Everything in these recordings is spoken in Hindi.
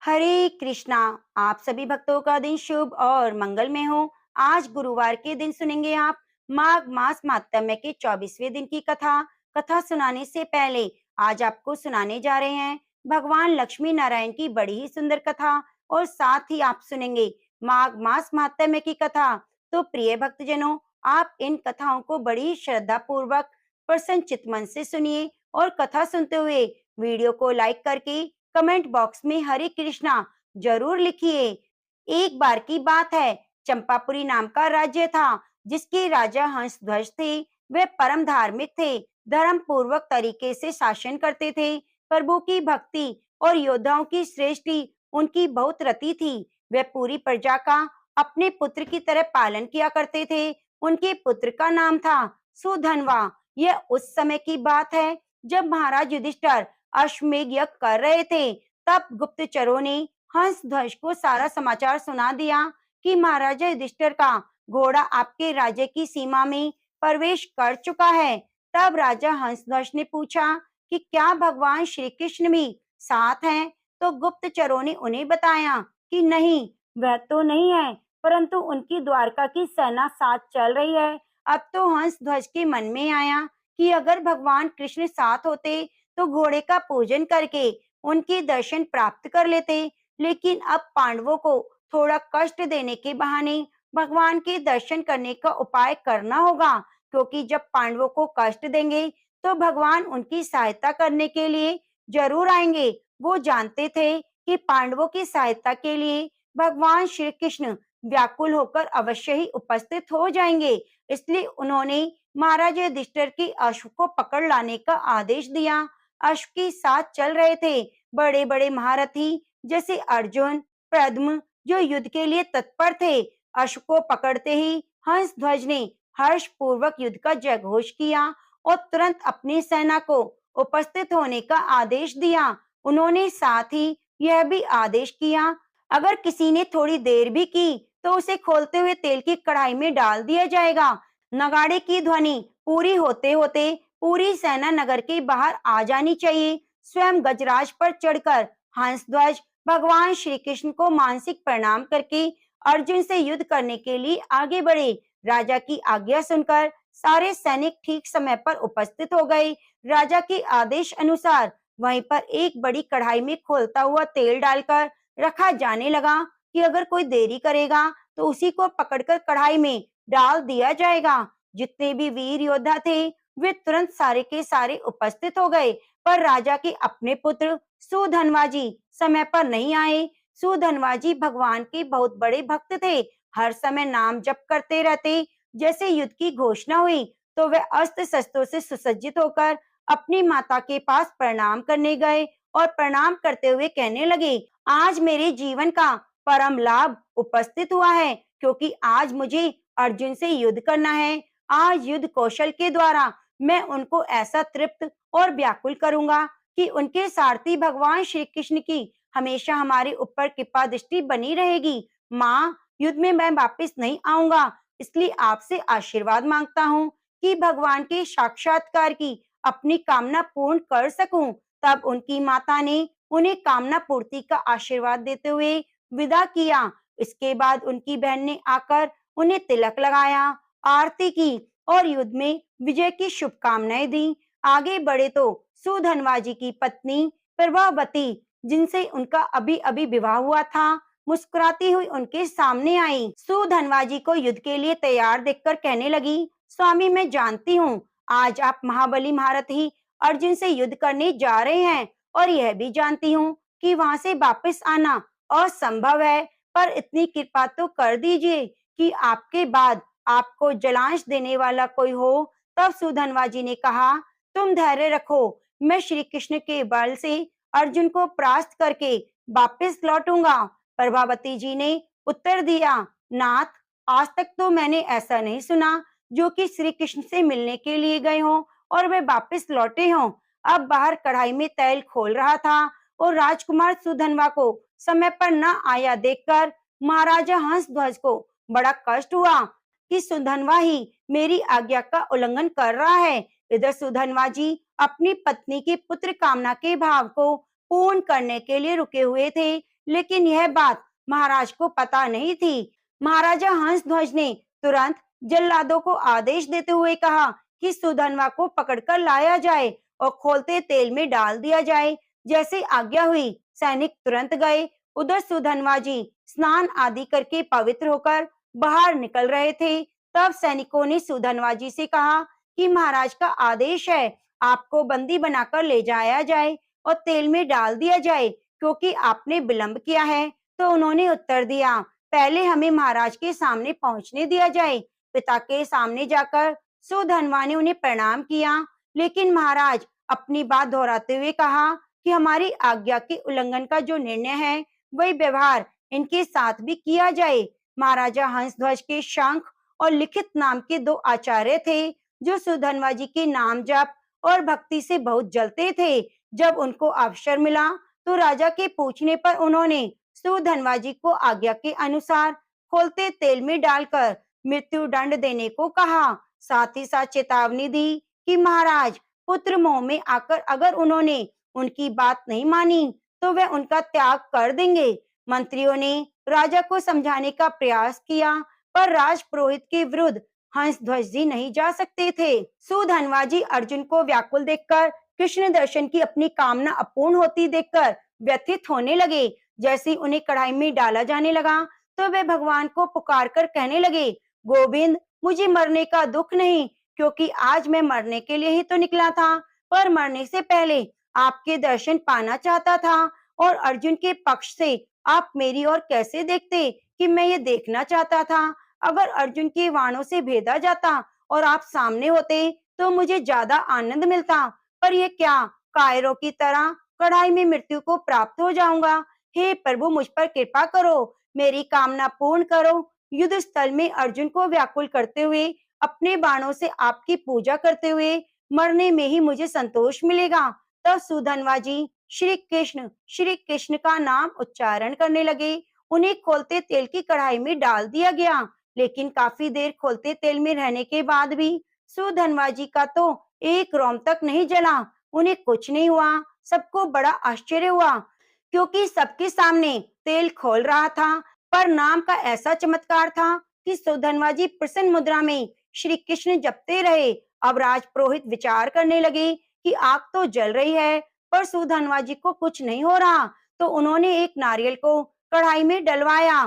हरे कृष्णा। आप सभी भक्तों का दिन शुभ और मंगलमय हो। आज गुरुवार के दिन सुनेंगे आप माघ मास मातम्य के 24वें दिन की कथा। कथा सुनाने से पहले आज आपको सुनाने जा रहे हैं भगवान लक्ष्मी नारायण की बड़ी ही सुंदर कथा, और साथ ही आप सुनेंगे माघ मास मातम्य की कथा। तो प्रिय भक्तजनों, आप इन कथाओं को बड़ी श्रद्धा पूर्वक प्रसन्न चित्त मन से सुनिए, और कथा सुनते हुए वीडियो को लाइक करके कमेंट बॉक्स में हरे कृष्णा जरूर लिखिए। एक बार की बात है, चंपापुरी नाम का राज्य था जिसके राजा हंसध्वज थे। वे परम धार्मिक थे, धर्म पूर्वक तरीके से शासन करते थे। प्रभु की भक्ति और योद्धाओं की श्रेष्ठी उनकी बहुत रति थी। वे पूरी प्रजा का अपने पुत्र की तरह पालन किया करते थे। उनके पुत्र का नाम था सुधनवा। यह उस समय की बात है जब महाराज युधिष्ठिर अश्वमेध यज्ञ कर रहे थे। तब गुप्तचरों ने हंसध्वज को सारा समाचार सुना दिया कि महाराजा युधिष्ठिर का घोड़ा आपके राज्य की सीमा में प्रवेश कर चुका है। तब राजा हंसध्वज ने पूछा कि क्या भगवान श्री कृष्ण भी साथ हैं? तो गुप्तचरों ने उन्हें बताया कि नहीं, वह तो नहीं है, परंतु उनकी द्वारका की सेना साथ चल रही है। अब तो हंसध्वज के मन में आया कि अगर भगवान कृष्ण साथ होते तो घोड़े का पूजन करके उनके दर्शन प्राप्त कर लेते। लेकिन अब पांडवों को थोड़ा कष्ट देने के बहाने भगवान के दर्शन करने का उपाय करना होगा, क्योंकि जब पांडवों को कष्ट देंगे तो भगवान उनकी सहायता करने के लिए जरूर आएंगे। वो जानते थे कि पांडवों की सहायता के लिए भगवान श्री कृष्ण व्याकुल होकर अवश्य ही उपस्थित हो जाएंगे। इसलिए उन्होंने महाराज युधिष्ठिर की अश्व को पकड़ लाने का आदेश दिया। अश्व के साथ चल रहे थे बड़े बड़े महारथी जैसे अर्जुन, प्रद्युम्न, जो युद्ध के लिए तत्पर थे। अश्व को पकड़ते ही हंसध्वज ने हर्ष पूर्वक युद्ध का जयघोष किया और तुरंत अपनी सेना को उपस्थित होने का आदेश दिया। उन्होंने साथ ही यह भी आदेश किया, अगर किसी ने थोड़ी देर भी की तो उसे खोलते हुए तेल की कढ़ाई में डाल दिया जाएगा। नगाड़े की ध्वनि पूरी होते होते पूरी सेना नगर के बाहर आ जानी चाहिए। स्वयं गजराज पर चढ़कर हंसध्वज भगवान श्री कृष्ण को मानसिक प्रणाम करके अर्जुन से युद्ध करने के लिए आगे बढ़े। राजा की आज्ञा सुनकर सारे सैनिक ठीक समय पर उपस्थित हो गए। राजा के आदेश अनुसार वहीं पर एक बड़ी कढ़ाई में खोलता हुआ तेल डालकर रखा जाने लगा कि अगर कोई देरी करेगा तो उसी को पकड़कर कढ़ाई में डाल दिया जाएगा। जितने भी वीर योद्धा थे वे तुरंत सारे के सारे उपस्थित हो गए, पर राजा के अपने पुत्र सुधनवाजी समय पर नहीं आए। सुधनवाजी भगवान के बहुत बड़े भक्त थे, हर समय नाम जप करते रहते। जैसे युद्ध की घोषणा हुई तो वे अस्त्र शस्त्रों से सुसज्जित होकर अपनी माता के पास प्रणाम करने गए और प्रणाम करते हुए कहने लगे, आज मेरे जीवन का परम लाभ उपस्थित हुआ है, क्योंकि आज मुझे अर्जुन से युद्ध करना है। आज युद्ध कौशल के द्वारा मैं उनको ऐसा तृप्त और व्याकुल करूंगा कि उनके सारथी भगवान श्री कृष्ण की हमेशा हमारे ऊपर कृपा दृष्टि बनी रहेगी। माँ, युद्ध में मैं वापस नहीं आऊंगा, इसलिए आपसे आशीर्वाद मांगता हूँ कि भगवान के साक्षात्कार की अपनी कामना पूर्ण कर सकूं। तब उनकी माता ने उन्हें कामना पूर्ति का आशीर्वाद देते हुए विदा किया। इसके बाद उनकी बहन ने आकर उन्हें तिलक लगाया, आरती की और युद्ध में विजय की शुभकामनाएं दी। आगे बढ़े तो सुधनवाजी की पत्नी प्रभावती, जिनसे उनका अभी अभी विवाह हुआ था, मुस्कुराती हुई उनके सामने आई। सुधनवाजी को युद्ध के लिए तैयार देखकर कहने लगी, स्वामी, मैं जानती हूँ आज आप महाबली महारथी अर्जुन से युद्ध करने जा रहे हैं, और यह भी जानती हूँ कि वहां से वापस आना असंभव है, पर इतनी कृपा तो कर दीजिए कि आपके बाद आपको जलांश देने वाला कोई हो। तब सुधनवाजी ने कहा, तुम धैर्य रखो, मैं श्री कृष्ण के बल से अर्जुन को परास्त करके वापस लौटूंगा। प्रभावती जी ने उत्तर दिया, नाथ, आज तक तो मैंने ऐसा नहीं सुना जो कि श्री कृष्ण से मिलने के लिए गए हों और वे वापस लौटे हों। अब बाहर कढ़ाई में तेल खोल रहा था और राजकुमार सुधनवा को समय पर न आया देखकर महाराजा हंसध्वज को बड़ा कष्ट हुआ कि सुधनवा ही मेरी आज्ञा का उल्लंघन कर रहा है। इधर सुधनवा जी अपनी पत्नी की पुत्र कामना के भाव को पूर्ण करने के लिए रुके हुए थे, लेकिन यह बात महाराज को पता नहीं थी। महाराजा हंसध्वज ने तुरंत जल्लादों को आदेश देते हुए कहा कि सुधनवा को पकड़कर लाया जाए और खोलते तेल में डाल दिया जाए। जैसे आज्ञा हुई, सैनिक तुरंत गए। उधर सुधनवा जी स्नान आदि करके पवित्र होकर बाहर निकल रहे थे। तब सैनिकों ने सुधनवा जी से कहा कि महाराज का आदेश है, आपको बंदी बनाकर ले जाया जाए और तेल में डाल दिया जाए, क्योंकि आपने विलंब किया है। तो उन्होंने उत्तर दिया, पहले हमें महाराज के सामने पहुंचने दिया जाए। पिता के सामने जाकर सुधनवा ने उन्हें प्रणाम किया, लेकिन महाराज अपनी बात दोहराते हुए कहा कि हमारी आज्ञा के उल्लंघन का जो निर्णय है, वही व्यवहार इनके साथ भी किया जाए। महाराजा हंसध्वज के शंख और लिखित नाम के दो आचार्य थे, जो सुधनवा जी के नाम जप और भक्ति से बहुत जलते थे। जब उनको अवसर मिला, तो राजा के पूछने पर उन्होंने सुधनवा जी को आज्ञा के अनुसार खोलते तेल में डालकर मृत्यु दंड देने को कहा। साथ ही साथ चेतावनी दी कि महाराज पुत्र मोह में आकर अगर उन्होंने उनकी बात नहीं मानी, तो वे उनका त्याग कर देंगे। मंत्रियों ने राजा को समझाने का प्रयास किया, पर राजपुरोहित के विरुद्ध हंसध्वज जी नहीं जा सकते थे। सुधनवा जी अर्जुन को व्याकुल देखकर, कृष्ण दर्शन की अपनी कामना अपूर्ण होती देखकर व्यथित होने लगे। जैसे उन्हें कढ़ाई में डाला जाने लगा, तो वे भगवान को पुकार कर कहने लगे, गोविंद, मुझे मरने का दुख नहीं, क्योंकि आज मैं मरने के लिए ही तो निकला था, पर मरने से पहले आपके दर्शन पाना चाहता था। और अर्जुन के पक्ष से आप मेरी ओर कैसे देखते कि मैं ये देखना चाहता था। अगर अर्जुन के बाणों से भेदा जाता और आप सामने होते, तो मुझे ज्यादा आनंद मिलता, पर यह क्या, कायरों की तरह कढ़ाई में मृत्यु को प्राप्त हो जाऊंगा। हे प्रभु, मुझ पर कृपा करो, मेरी कामना पूर्ण करो। युद्ध स्थल में अर्जुन को व्याकुल करते हुए, अपने बाणों से आपकी पूजा करते हुए मरने में ही मुझे संतोष मिलेगा। तब सुधनवा जी श्री कृष्ण का नाम उच्चारण करने लगे। उन्हें खोलते तेल की कढ़ाई में डाल दिया गया, लेकिन काफी देर खोलते तेल में रहने के बाद भी सुधनवा जी का तो एक रोम तक नहीं जला। उन्हें कुछ नहीं हुआ। सबको बड़ा आश्चर्य हुआ, क्योंकि सबके सामने तेल खोल रहा था। पर नाम का ऐसा चमत्कार था कि सुधनवा जी प्रसन्न मुद्रा में श्री कृष्ण जपते रहे। अब राजपुरोहित विचार करने लगे कि आग तो जल रही है, पर सुधनवा जी को कुछ नहीं हो रहा। तो उन्होंने एक नारियल को कढ़ाई में डलवाया,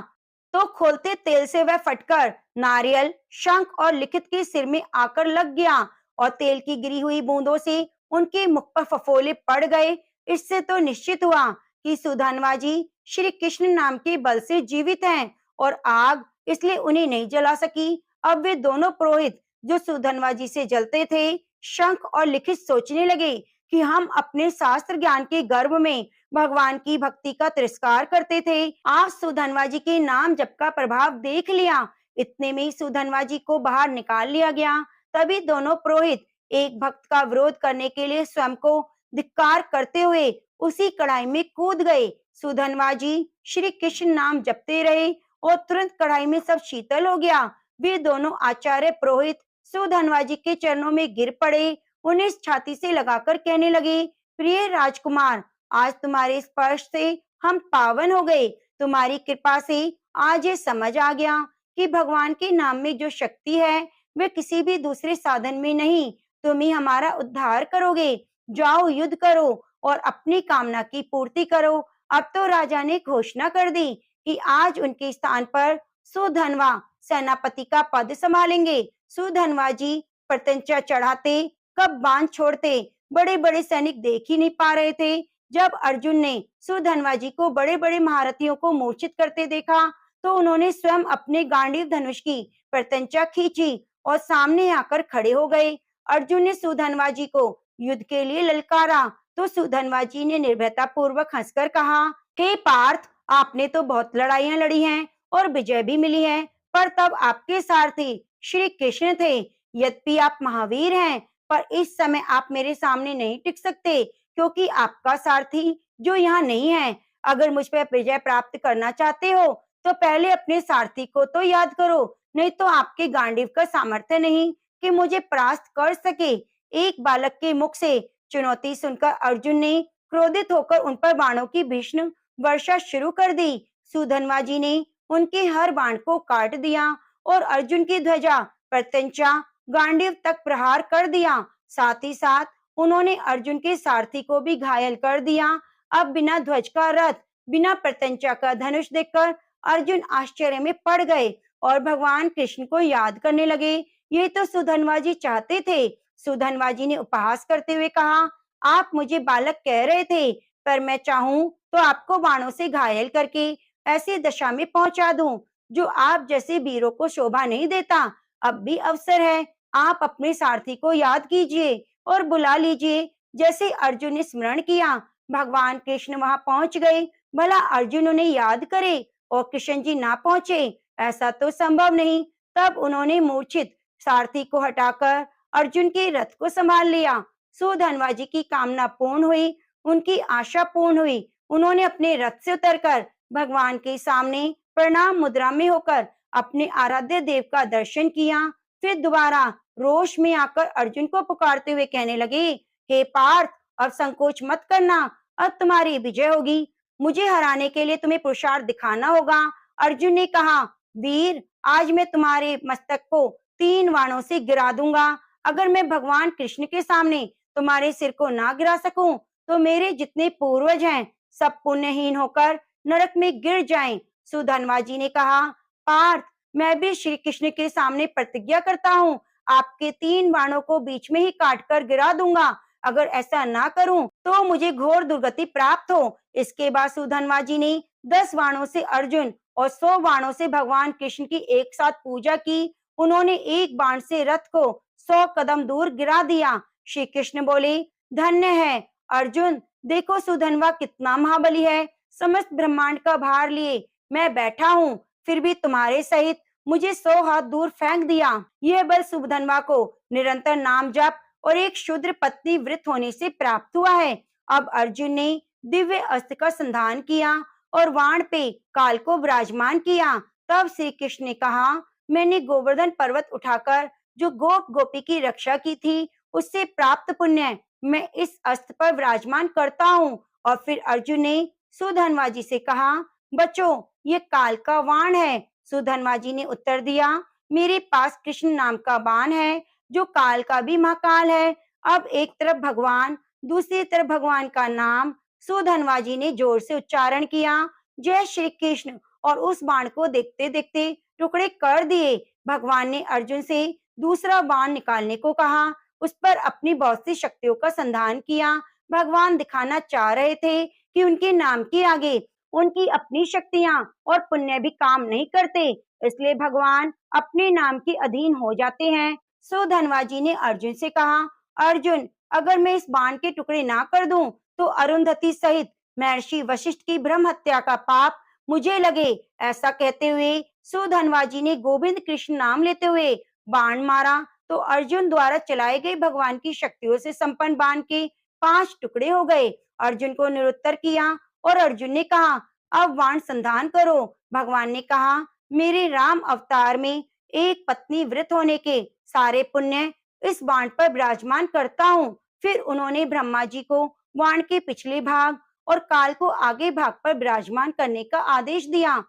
तो खोलते तेल से वह फटकर नारियल, शंख और लिखित के सिर में आकर लग गया और तेल की गिरी हुई बूंदों से उनके मुख पर फफोले पड़ गए। इससे तो निश्चित हुआ कि सुधनवा जी श्री कृष्ण नाम के बल से जीवित हैं और आग इसलिए उन्हें नहीं जला सकी। अब वे दोनों पुरोहित जो सुधनवा जी से जलते थे, शंख और लिखित सोचने लगे कि हम अपने शास्त्र ज्ञान के गर्भ में भगवान की भक्ति का तिरस्कार करते थे। आज सुधनवा जी के नाम जप का प्रभाव देख लिया। इतने में ही सुधनवा जी को बाहर निकाल लिया गया। तभी दोनों पुरोहित एक भक्त का विरोध करने के लिए स्वयं को धिक्कार करते हुए उसी कढ़ाई में कूद गए। सुधनवा जी श्री कृष्ण नाम जपते रहे और तुरंत कढ़ाई में सब शीतल हो गया। वे दोनों आचार्य पुरोहित सुधनवा जी के चरणों में गिर पड़े, उन्हें छाती से लगाकर कहने लगे, प्रिय राजकुमार, आज तुम्हारे स्पर्श से हम पावन हो गए। तुम्हारी कृपा से आज ये समझ आ गया कि भगवान के नाम में जो शक्ति है, वे किसी भी दूसरे साधन में नहीं। तुम ही हमारा उद्धार करोगे। जाओ, युद्ध करो और अपनी कामना की पूर्ति करो। अब तो राजा ने घोषणा कर दी कि आज उनके स्थान पर सुधनवा सेनापति का पद संभालेंगे। सुधनवा जी प्रत्यंचा चढ़ाते, कब बांध छोड़ते, बड़े बड़े सैनिक देख ही नहीं पा रहे थे। जब अर्जुन ने सुधनवा जी को बड़े बड़े महारथियों को मूर्छित करते देखा, तो उन्होंने स्वयं अपने गांडीव धनुष की प्रत्यंचा खींची और सामने आकर खड़े हो गए। अर्जुन ने सुधनवा जी को युद्ध के लिए ललकारा, तो सुधनवा जी ने निर्भयता पूर्वक हंसकर कहा, हे पार्थ, आपने तो बहुत लड़ाइयां लड़ी हैं और विजय भी मिली है, पर तब आपके सारथी श्री कृष्ण थे। यद्यपि आप महावीर हैं, पर इस समय आप मेरे सामने नहीं टिक सकते, क्योंकि आपका सारथी जो यहाँ नहीं है। अगर मुझ पर विजय प्राप्त करना चाहते हो, तो पहले अपने सारथी को तो याद करो, नहीं तो आपके गांडीव का सामर्थ्य नहीं कि मुझे परास्त कर सके। एक बालक के मुख से चुनौती सुनकर अर्जुन ने क्रोधित होकर उन पर बाणों की भीषण वर्षा शुरू कर दी। सुधनवा जी ने उनके हर बाण को काट दिया और अर्जुन की ध्वजा, प्रत्यंचा, गांडीव तक प्रहार कर दिया। साथ ही साथ उन्होंने अर्जुन के सारथी को भी घायल कर दिया। अब बिना ध्वज का रथ, बिना प्रत्यंचा का धनुष देखकर अर्जुन आश्चर्य में पड़ गए और भगवान कृष्ण को याद करने लगे। ये तो सुधनवा जी चाहते थे। सुधनवा जी ने उपहास करते हुए कहा, आप मुझे बालक कह रहे थे, पर मैं चाहूं तो आपको बाणों से घायल करके ऐसी दशा में पहुंचा दूं जो आप जैसे वीरों को शोभा नहीं देता। अब भी अवसर है, आप अपने सारथी को याद कीजिए और बुला लीजिए। जैसे अर्जुन ने स्मरण किया, भगवान कृष्ण वहां पहुंच गए। भला अर्जुन उन्हें याद करे और कृष्ण जी ना पहुंचे, ऐसा तो संभव नहीं। तब उन्होंने मूर्छित सारथी को हटाकर अर्जुन के रथ को संभाल लिया। सुधनवा जी की कामना पूर्ण हुई, उनकी आशा पूर्ण हुई। उन्होंने अपने रथ से उतरकर भगवान के सामने प्रणाम मुद्रा में होकर अपने आराध्य देव का दर्शन किया। फिर दोबारा रोष में आकर अर्जुन को पुकारते हुए कहने लगे, हे पार्थ, अब संकोच मत करना, अब तुम्हारी विजय होगी। मुझे हराने के लिए तुम्हें पुरुषार्थ दिखाना होगा। अर्जुन ने कहा, वीर, आज मैं तुम्हारे मस्तक को 3 बाणों से गिरा दूंगा। अगर मैं भगवान कृष्ण के सामने तुम्हारे सिर को ना गिरा सकूं, तो मेरे जितने पूर्वज हैं सब पुण्यहीन होकर नरक में गिर जाएं। सुधनवा जी ने कहा, पार्थ, मैं भी श्री कृष्ण के सामने प्रतिज्ञा करता हूँ, आपके 3 बाणों को बीच में ही काट कर गिरा दूंगा। अगर ऐसा ना करूं तो मुझे घोर दुर्गति प्राप्त हो। इसके बाद सुधनवा जी ने 10 बाणों से अर्जुन और 100 बाणों से भगवान कृष्ण की एक साथ पूजा की। उन्होंने एक बाण से रथ को 100 कदम दूर गिरा दिया। श्री कृष्ण बोले, धन्य है अर्जुन, देखो सुधनवा कितना महाबली है। समस्त ब्रह्मांड का भार लिए मैं बैठा हूँ, फिर भी तुम्हारे सहित मुझे 100 हाथ दूर फेंक दिया। यह बल सुधनवा को निरंतर नाम जप और एक शूद्र पत्नी व्रत होने से प्राप्त हुआ है। अब अर्जुन ने दिव्य अस्त्र का संधान किया और वाण पे काल को विराजमान किया। तब श्री कृष्ण ने कहा, मैंने गोवर्धन पर्वत उठाकर जो गोप गोपी की रक्षा की थी, उससे प्राप्त पुण्य मैं इस अस्त्र पर विराजमान करता हूँ। और फिर अर्जुन ने सुधनवा जी से कहा, बच्चों, ये काल का वाण है। सुधनवा जी ने उत्तर दिया, मेरे पास कृष्ण नाम का बाण है जो काल का भी महाकाल है। अब एक तरफ भगवान, दूसरी तरफ भगवान का नाम सुधनवा जी ने जोर से उच्चारण किया, जय श्री कृष्ण, और उस बाण को देखते देखते टुकड़े कर दिए। भगवान ने अर्जुन से दूसरा बाण निकालने को कहा, उस पर अपनी बहुत सी शक्तियों का संधान किया। भगवान दिखाना चाह रहे थे कि उनके नाम के आगे उनकी अपनी शक्तियां और पुण्य भी काम नहीं करते, इसलिए भगवान अपने नाम के अधीन हो जाते हैं। सो धनवा जी ने अर्जुन से कहा, अर्जुन, अगर मैं इस बाण के टुकड़े ना कर दूं, तो अरुंधति सहित महर्षि वशिष्ठ की ब्रह्म हत्या का पाप मुझे लगे। ऐसा कहते हुए सुधनवा जी ने गोविंद कृष्ण नाम लेते हुए बाण मारा, तो अर्जुन द्वारा चलाए गए भगवान की शक्तियों से संपन्न बाण के 5 टुकड़े हो गए। अर्जुन को निरुत्तर किया और अर्जुन ने कहा, अब बाण संधान करो। भगवान ने कहा, मेरे राम अवतार में एक पत्नी व्रत होने के सारे पुण्य इस बाण पर विराजमान करता हूँ। फिर उन्होंने ब्रह्मा जी को बाण के पिछले भाग और काल को आगे भाग पर विराजमान करने का आदेश दिया।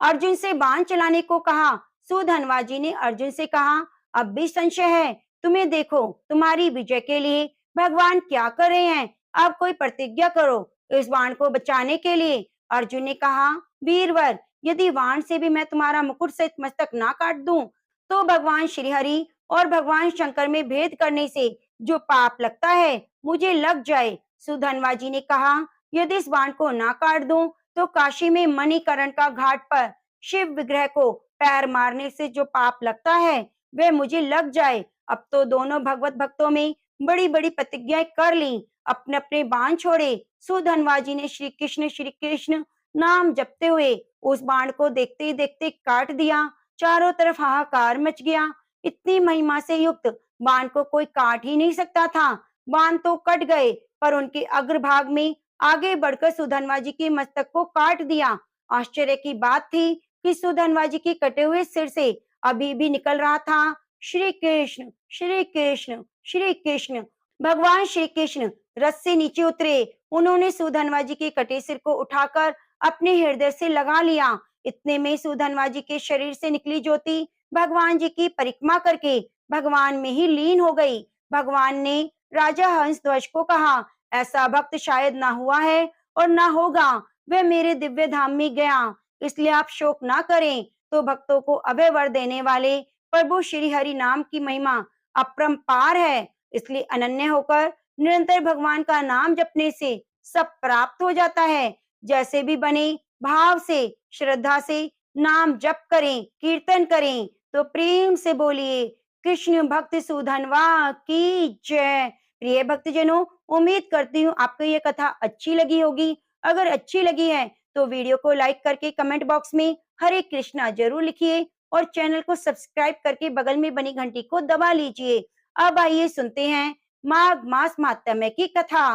अर्जुन से बाण चलाने को कहा। सुधनवा जी ने अर्जुन से कहा, अब भी संशय है? तुम्हें देखो, तुम्हारी विजय के लिए भगवान क्या कर रहे हैं? अब कोई प्रतिज्ञा करो इस बाण को बचाने के लिए। अर्जुन ने कहा, वीरवर, यदि बाण से भी मैं तुम्हारा मुकुट सहित मस्तक ना काट दूं, तो भगवान श्री हरि और भगवान शंकर में भेद करने से जो पाप लगता है, मुझे लग जाए। सुधनवा जी ने कहा, यदि इस बाण को ना काट दूं, तो काशी में मणिकरण का घाट पर शिव विग्रह को पैर मारने से जो पाप लगता है, वह मुझे लग जाए। अब तो दोनों भगवत भक्तों में बड़ी बड़ी प्रतिज्ञाएं कर ली, अपने अपने बाण छोड़े। सुधनवा जी ने श्री कृष्ण नाम जपते हुए उस बाण को देखते ही देखते काट दिया। चारों तरफ हाहाकार मच गया। इतनी महिमा से युक्त बाण को कोई काट ही नहीं सकता था। बाण तो कट गए, पर उनके अग्रभाग में आगे बढ़कर सुधनवा जी के मस्तक को काट दिया। आश्चर्य की बात थी कि सुधनवा जी के कटे हुए सिर से अभी भी निकल रहा था, श्री कृष्ण, श्री कृष्ण, श्री कृष्ण। भगवान श्री कृष्ण रथ से नीचे उतरे। उन्होंने सुधनवा जी के कटे सिर को उठाकर अपने हृदय से लगा लिया। इतने में सुधनवा जी के शरीर से निकली ज्योति भगवान जी की परिक्रमा करके भगवान में ही लीन हो गई। भगवान ने राजा हंसध्वज को कहा, ऐसा भक्त शायद ना हुआ है और ना होगा, वह मेरे दिव्य धाम में गया, इसलिए आप शोक ना करें। तो भक्तों को अभय वर देने वाले प्रभु श्री हरि नाम की महिमा अपरंपार है, इसलिए अनन्य होकर निरंतर भगवान का नाम जपने से सब प्राप्त हो जाता है। जैसे भी बने भाव से श्रद्धा से नाम जप करें, कीर्तन करें, तो प्रेम से बोलिए कृष्ण भक्त सुधनवा की जय। प्रिय भक्तजनों, उम्मीद करती हूँ आपको ये कथा अच्छी लगी होगी। अगर अच्छी लगी है तो वीडियो को लाइक करके कमेंट बॉक्स में हरे कृष्णा जरूर लिखिए और चैनल को सब्सक्राइब करके बगल में बनी घंटी को दबा लीजिए। अब आइए सुनते हैं माघ मास महात्म्य की कथा।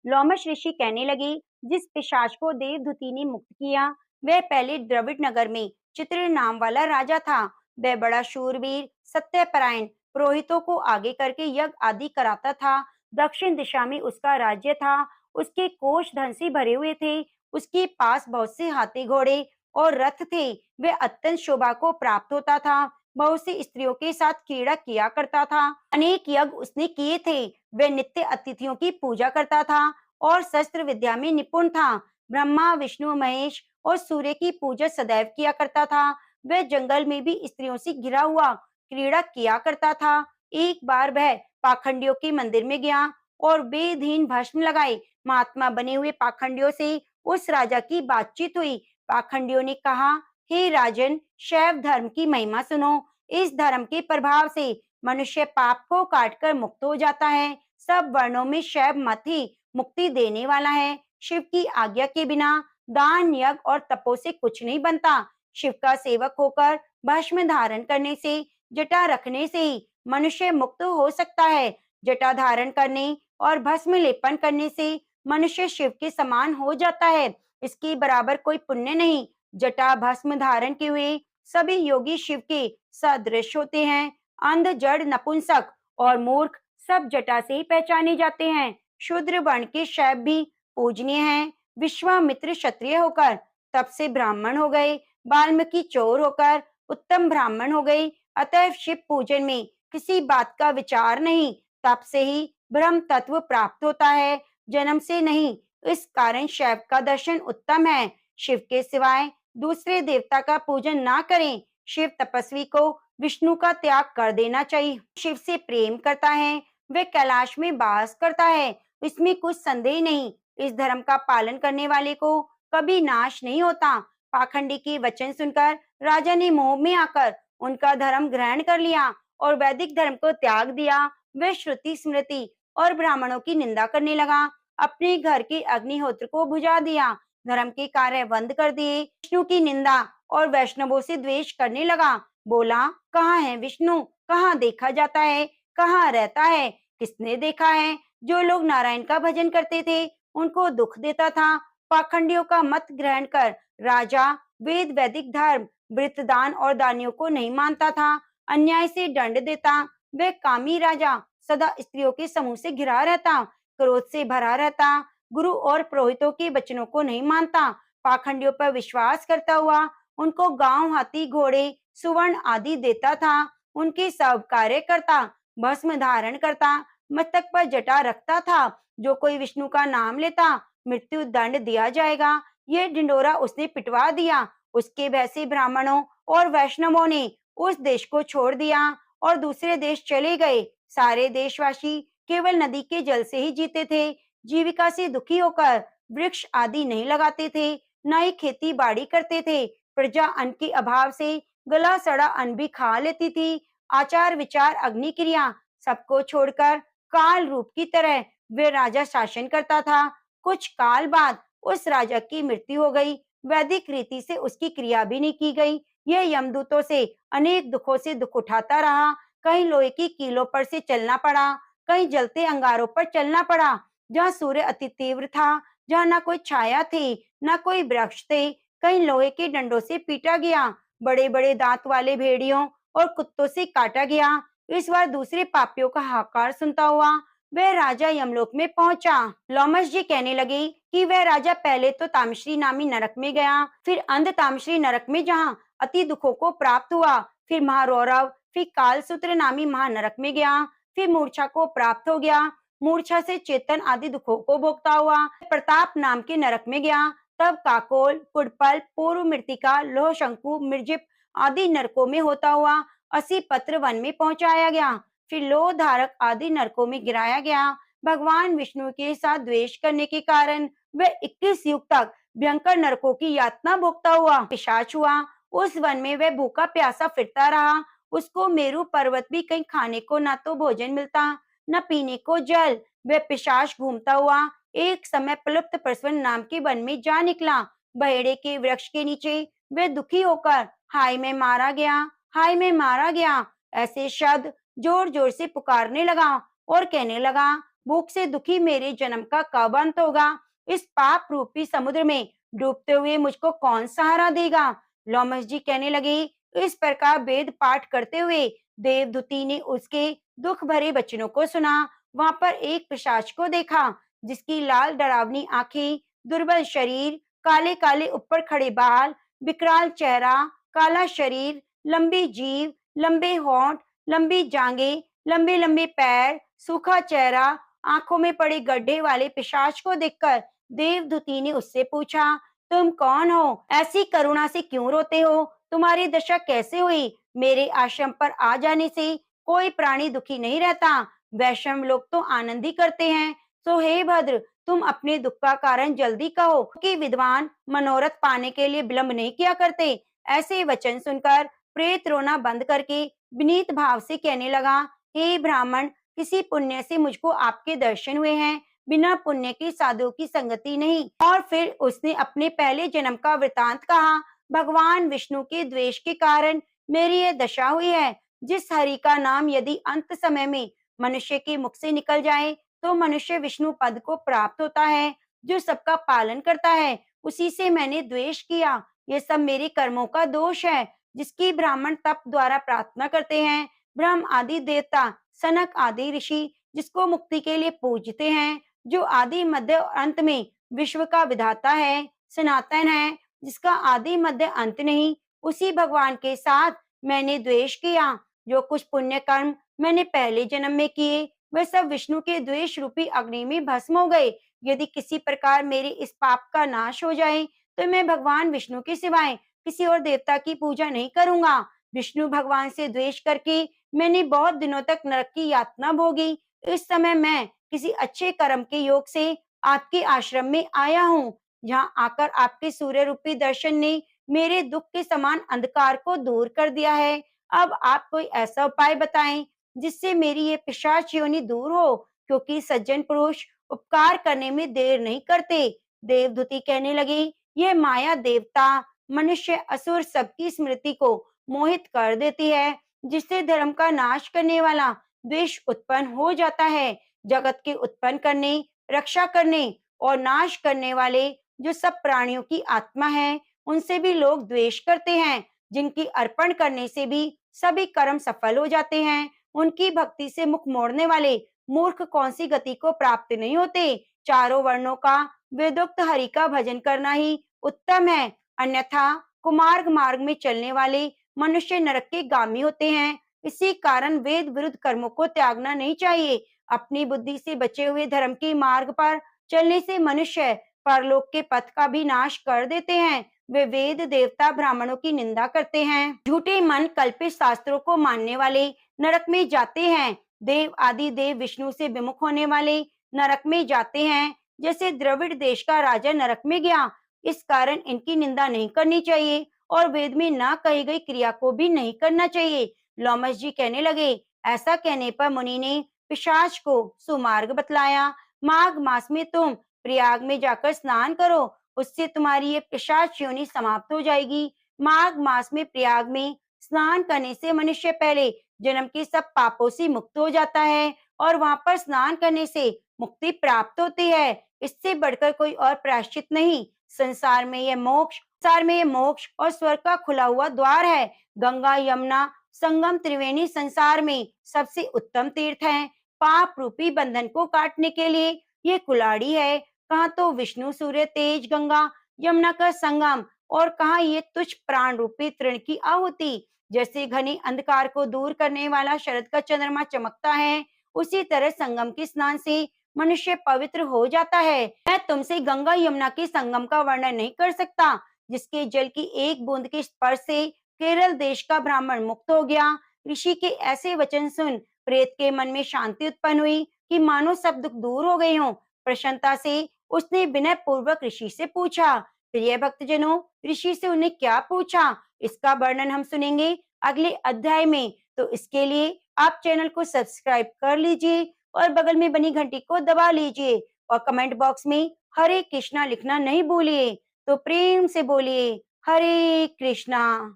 लोमश ऋषि कहने लगे, जिस पिशाच को देवदूती ने मुक्त किया वह पहले द्रविड़ नगर में चित्र नाम वाला राजा था। वह बड़ा शूरवीर सत्यपरायण पुरोहितों को आगे करके यज्ञ आदि कराता था। दक्षिण दिशा में उसका राज्य था। उसके कोष धन से भरे हुए थे। उसके पास बहुत से हाथी घोड़े और रथ थे। वह अत्यंत शोभा को प्राप्त होता था। बहुत सी स्त्रियों के साथ क्रीड़ा किया करता था। अनेक यज्ञ उसने किए थे। वह नित्य अतिथियों की पूजा करता था और शस्त्र विद्या में निपुण था। ब्रह्मा विष्णु महेश और सूर्य की पूजा सदैव किया करता था। वह जंगल में भी स्त्रियों से घिरा हुआ क्रीड़ा किया करता था। एक बार वह पाखंडियों के मंदिर में गया और बेधीन भस्म लगाए महात्मा बने हुए पाखंडियों से उस राजा की बातचीत हुई। पाखंडियों ने कहा, हे राजन, शैव धर्म की महिमा सुनो। इस धर्म के प्रभाव से मनुष्य पाप को काटकर मुक्त हो जाता है। सब वर्णों में शैव मत ही मुक्ति देने वाला है। शिव की आज्ञा के बिना दान यज्ञ और तपो से कुछ नहीं बनता। शिव का सेवक होकर भस्म धारण करने से, जटा रखने से ही मनुष्य मुक्त हो सकता है। जटा धारण करने और भस्म लेपन करने से मनुष्य शिव के समान हो जाता है। इसके बराबर कोई पुण्य नहीं। जटा भस्म धारण किए हुए सभी योगी शिव के सदृश होते हैं। अंध जड़ नपुंसक और मूर्ख सब जटा से ही पहचाने जाते हैं। शूद्र वर्ण के शैव भी पूजनीय हैं। विश्वामित्र क्षत्रिय होकर तब से ब्राह्मण हो गए। वाल्मीकि चोर होकर उत्तम ब्राह्मण हो गए। अतएव शिव पूजन में किसी बात का विचार नहीं। तब से ही ब्रह्म तत्व प्राप्त होता है, जन्म से नहीं। इस कारण शैव का दर्शन उत्तम है। शिव के सिवाय दूसरे देवता का पूजन ना करें। शिव तपस्वी को विष्णु का त्याग कर देना चाहिए। शिव से प्रेम करता है, वह कैलाश में वास करता है, इसमें कुछ संदेह नहीं। इस धर्म का पालन करने वाले को कभी नाश नहीं होता। पाखंडी के वचन सुनकर राजा ने मोह में आकर उनका धर्म ग्रहण कर लिया और वैदिक धर्म को त्याग दिया। वह श्रुति स्मृति और ब्राह्मणों की निंदा करने लगा। अपने घर के अग्निहोत्र को बुझा दिया। धर्म के कार्य बंद कर दिए। विष्णु की निंदा और वैष्णवों से द्वेष करने लगा। बोला, कहाँ है विष्णु? कहाँ देखा जाता है? कहाँ रहता है? किसने देखा है? जो लोग नारायण का भजन करते थे उनको दुख देता था। पाखंडियों का मत ग्रहण कर राजा वेद वैदिक धर्म वृत्रदान और दानियों को नहीं मानता था। अन्याय से दंड देता। वह कामी राजा सदा स्त्रियों के समूह से घिरा रहता, क्रोध से भरा रहता, गुरु और पुरोहितों के वचनों को नहीं मानता, पाखंडियों पर विश्वास करता हुआ उनको गांव हाथी घोड़े सुवर्ण आदि देता था। उनके सब कार्य करता, भस्म धारण करता, मस्तक पर जटा रखता था। जो कोई विष्णु का नाम लेता मृत्यु दंड दिया जाएगा। ये ढिंडोरा उसने पिटवा दिया। उसके वैसे ब्राह्मणों और वैष्णवों ने उस देश को छोड़ दिया और दूसरे देश चले गए। सारे देशवासी केवल नदी के जल से ही जीते थे। जीविका से दुखी होकर वृक्ष आदि नहीं लगाते थे, न ही खेती बाड़ी करते थे। प्रजा अन्न के अभाव से गला सड़ा अन्न भी खा लेती थी। आचार विचार अग्नि क्रिया सबको छोड़कर काल रूप की तरह वे राजा शासन करता था। कुछ काल बाद उस राजा की मृत्यु हो गई। वैदिक रीति से उसकी क्रिया भी नहीं की गई। यह यमदूतों से अनेक दुखों से दुख उठाता रहा। कहीं लोहे की कीलों पर से चलना पड़ा, कहीं जलते अंगारों पर चलना पड़ा। जहाँ सूर्य अति तीव्र था, जहाँ न कोई छाया थी, न कोई वृक्ष थे, कहीं लोहे के डंडों से पीटा गया। बड़े बड़े दांत वाले भेड़ियों और कुत्तों से काटा गया। इस बार दूसरे पापियों का हाहाकार सुनता हुआ वह राजा यमलोक में पहुंचा। लोमस जी कहने लगे कि वह राजा पहले तो तामश्री नामी नरक में गया, फिर अंध तामश्री नरक में जहाँ अति दुखों को प्राप्त हुआ, फिर महारौरव, फिर कालसूत्र नामी महानरक में गया, फिर मूर्छा को प्राप्त हो गया, मूर्छा से चेतन आदि दुखों को भोगता हुआ प्रताप नाम के नरक में गया, तब काकोल, कुडपल, पूर्व मृतिका, लोह शंकु, मिर्जिप आदि नरकों में होता हुआ 80 पत्र वन में पहुंचाया गया, फिर लोह धारक आदि नरकों में गिराया गया। भगवान विष्णु के साथ द्वेष करने के कारण वह 21 युग तक भयंकर नरकों की यातना भोगता हुआ पिशाच हुआ। उस वन में वह भूखा प्यासा फिरता रहा। उसको मेरु पर्वत भी कहीं खाने को न तो भोजन मिलता, न पीने को जल। वह पिशाच घूमता हुआ एक समय प्लुप्त प्रसवन नाम के वन में जा निकला। बहेड़े के वृक्ष के नीचे वह दुखी होकर हाय में मारा गया, हाय में मारा गया ऐसे शब्द जोर जोर से पुकारने लगा और कहने लगा, भूख से दुखी मेरे जन्म का कब अंत होगा? इस पाप रूपी समुद्र में डूबते हुए मुझको कौन सहारा देगा? लोमस जी कहने लगे, इस प्रकार वेद पाठ करते हुए देवदूती ने उसके दुख भरे वचनों को सुना। वहां पर एक पिशाच को देखा, जिसकी लाल डरावनी आंखें, दुर्बल शरीर, काले काले ऊपर खड़े बाल, विकराल चेहरा, काला शरीर, लंबी जीभ, लंबे होंठ, लंबी जांघें, लंबे लंबे पैर, सूखा चेहरा, आंखों में पड़े गड्ढे वाले पिशाच को देखकर देवदूती ने उससे पूछा, तुम कौन हो? ऐसी करुणा से क्यों रोते हो? तुम्हारी दशा कैसे हुई? मेरे आश्रम पर आ जाने से कोई प्राणी दुखी नहीं रहता, वैष्णव लोग तो आनंद ही करते हैं। तो हे भद्र, तुम अपने दुख का कारण जल्दी कहो कि विद्वान मनोरथ पाने के लिए विलंब नहीं किया करते। ऐसे वचन सुनकर प्रेत रोना बंद करके विनीत भाव से कहने लगा, हे ब्राह्मण, किसी पुण्य से मुझको आपके दर्शन हुए हैं, बिना पुण्य की साधु की संगति नहीं। और फिर उसने अपने पहले जन्म का वृतांत कहा। भगवान विष्णु के द्वेष के कारण मेरी यह दशा हुई है। जिस हरि का नाम यदि अंत समय में मनुष्य के मुख से निकल जाए तो मनुष्य विष्णु पद को प्राप्त होता है, जो सबका पालन करता है, उसी से मैंने द्वेष किया। ये सब मेरे कर्मों का दोष है, जिसकी ब्राह्मण तप द्वारा प्रार्थना करते हैं। ब्रह्म आदि देवता, सनक आदि ऋषि जिसको मुक्ति के लिए पूजते हैं, जो आदि मध्य और अंत में विश्व का विधाता है, सनातन है, जिसका आदि मध्य अंत नहीं, उसी भगवान के साथ मैंने द्वेष किया। जो कुछ पुण्य कर्म मैंने पहले जन्म में किए, वे सब विष्णु के द्वेष रूपी अग्नि में भस्म हो गए। यदि किसी प्रकार मेरे इस पाप का नाश हो जाए, तो मैं भगवान विष्णु के सिवाय किसी और देवता की पूजा नहीं करूंगा। विष्णु भगवान से द्वेष करके मैंने बहुत दिनों तक नरक की यातना भोगी। इस समय मैं किसी अच्छे कर्म के योग से आपके आश्रम में आया हूँ। यहाँ आकर आपके सूर्य रूपी दर्शन ने मेरे दुख के समान अंधकार को दूर कर दिया है। अब आप कोई ऐसा उपाय बताएं जिससे मेरी ये पिशाच योनि दूर हो, क्योंकि सज्जन पुरुष उपकार करने में देर नहीं करते। देवदूती कहने लगी, यह माया देवता, मनुष्य, असुर सबकी स्मृति को मोहित कर देती है, जिससे धर्म का नाश करने वाला द्वेष उत्पन्न हो जाता है। जगत के उत्पन्न करने, रक्षा करने और नाश करने वाले जो सब प्राणियों की आत्मा है, उनसे भी लोग द्वेष करते हैं, जिनकी अर्पण करने से भी सभी कर्म सफल हो जाते हैं। उनकी भक्ति से मुख मोड़ने वाले मूर्ख कौन सी गति को प्राप्त नहीं होते। चारों वर्णों का वेदोक्त हरि का भजन करना ही उत्तम है, अन्यथा कुमार्ग मार्ग में चलने वाले मनुष्य नरक के गामी होते हैं। इसी कारण वेद विरुद्ध कर्मों को त्यागना नहीं चाहिए। अपनी बुद्धि से बचे हुए धर्म के मार्ग पर चलने से मनुष्य परलोक के पथ का भी नाश कर देते हैं। वे वेद देवता ब्राह्मणों की निंदा करते हैं, झूठे मन कल्पित शास्त्रों को मानने वाले नरक में जाते हैं। देव आदि देव विष्णु से विमुख होने वाले नरक में जाते हैं, जैसे द्रविड़ देश का राजा नरक में गया। इस कारण इनकी निंदा नहीं करनी चाहिए और वेद में ना कही गई क्रिया को भी नहीं करना चाहिए। लोमस जी कहने लगे, ऐसा कहने पर मुनि ने पिशाच को सुमार्ग बतलाया। माघ मास में तुम प्रयाग में जाकर स्नान करो, उससे तुम्हारी ये पिशाच योनि समाप्त हो जाएगी। माघ मास में प्रयाग में स्नान करने से मनुष्य पहले जन्म के सब पापों से मुक्त हो जाता है और वहां पर स्नान करने से मुक्ति प्राप्त होती है। इससे बढ़कर कोई और प्रायश्चित नहीं। संसार में यह मोक्ष और स्वर्ग का खुला हुआ द्वार है। गंगा यमुना संगम त्रिवेणी संसार में सबसे उत्तम तीर्थ हैं। पाप रूपी बंधन को काटने के लिए। ये कुल्हाड़ी है, कहाँ तो विष्णु, सूर्य, तेज, गंगा, यमुना का संगम, और कहाँ ये तुच्छ प्राण रूपी तृण की आहुति। जैसे घने अंधकार को दूर करने वाला शरद का चंद्रमा चमकता है, उसी तरह संगम के स्नान से मनुष्य पवित्र हो जाता है। मैं तुमसे गंगा यमुना के संगम का वर्णन नहीं कर सकता, जिसके जल की एक बूंद के स्पर्श से केरल देश का ब्राह्मण मुक्त हो गया। ऋषि के ऐसे वचन सुन प्रेत के मन में शांति उत्पन्न हुई कि मानो सब दुख दूर हो गए हों। प्रसन्नता से उसने विनय पूर्वक ऋषि से पूछा। प्रिय भक्तजनों, ऋषि से उन्हें क्या पूछा, इसका वर्णन हम सुनेंगे अगले अध्याय में। तो इसके लिए आप चैनल को सब्सक्राइब कर लीजिए और बगल में बनी घंटी को दबा लीजिए, और कमेंट बॉक्स में हरे कृष्णा लिखना नहीं भूलिए। तो प्रेम से बोलिए हरे कृष्णा।